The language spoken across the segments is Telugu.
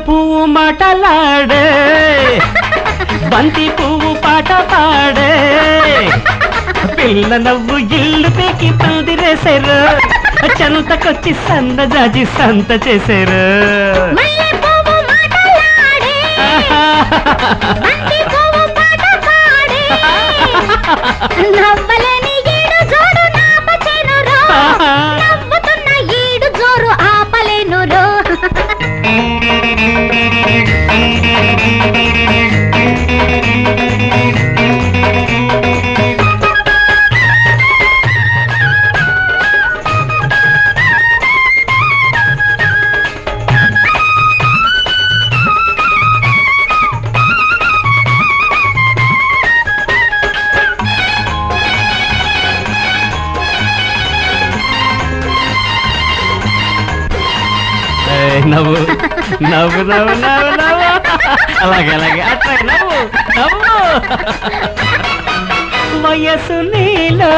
పువ్వు మాటలాడే బంతి పువ్వు పాట పాడే పిల్ల నవ్వు ఇల్లు పీకి పందిరేశారు చెంతకొచ్చి సన్నజాజి సంత చేశారు నవ్వు నవ్వు నవ్వు నవ్వు నవ్వు అలాగే అలాగే అట్లా నవ్వు నవ్వు వయసు నీలో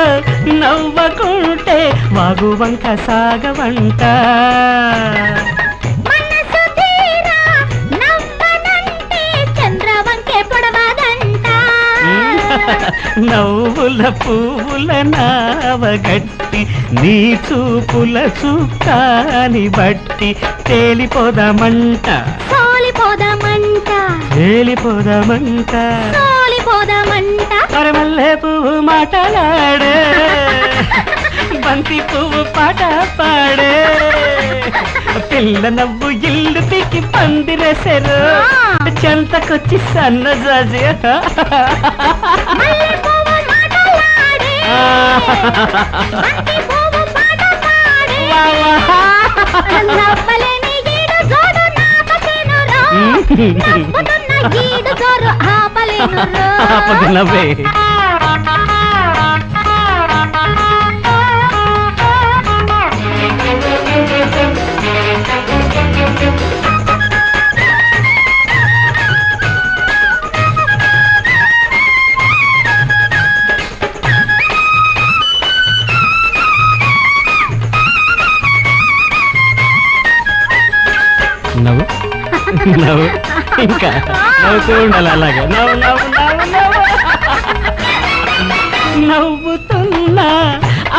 నవ్వకుంటే వాగు వంక సాగవంట నవ్వుల పువ్వుల నావగట్టి నీ చూపుల చుక్కాని బట్టి తేలిపోదామంట తేలిపోదామంట అరే మల్లె పువ్వు మాటలాడే బంతి పువ్వు పాట పాడే పిల్ల నవ్వు ఇల్లు పీకి పందిరేశారు చెంతకొచ్చి సన్నజాజి నవ్వే నవ్వు నవ్వు ఇంకా నవ్వుతూ ఉండాలి అలాగే నవ్వు నవ్వు నవ్వు నవ్వు నవ్వుతున్నా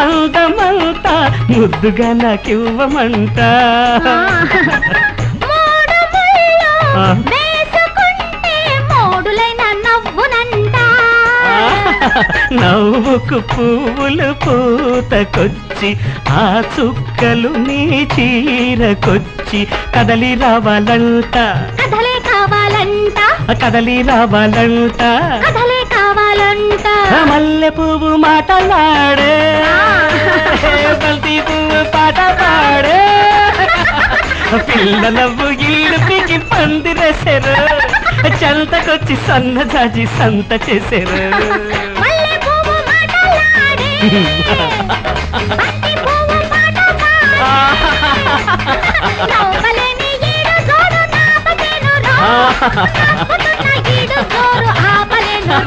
అందమంతా ముద్దుగా నాకివ్వమంట నవ్వుకు పువ్వులు పూతకొచ్చి ఆ చుక్కలు నీ చీరకొచ్చి కదలి రావాలంట కదలి రావాలంట మల్లె పువ్వు మాటలాడే బంతి పువ్వు పాట పాడే పిల్ల నవ్వు ఇల్లు పీకి పందిరేశారు చెంతకొచ్చి సన్నజాజి సంత చేశారు ఆపలేను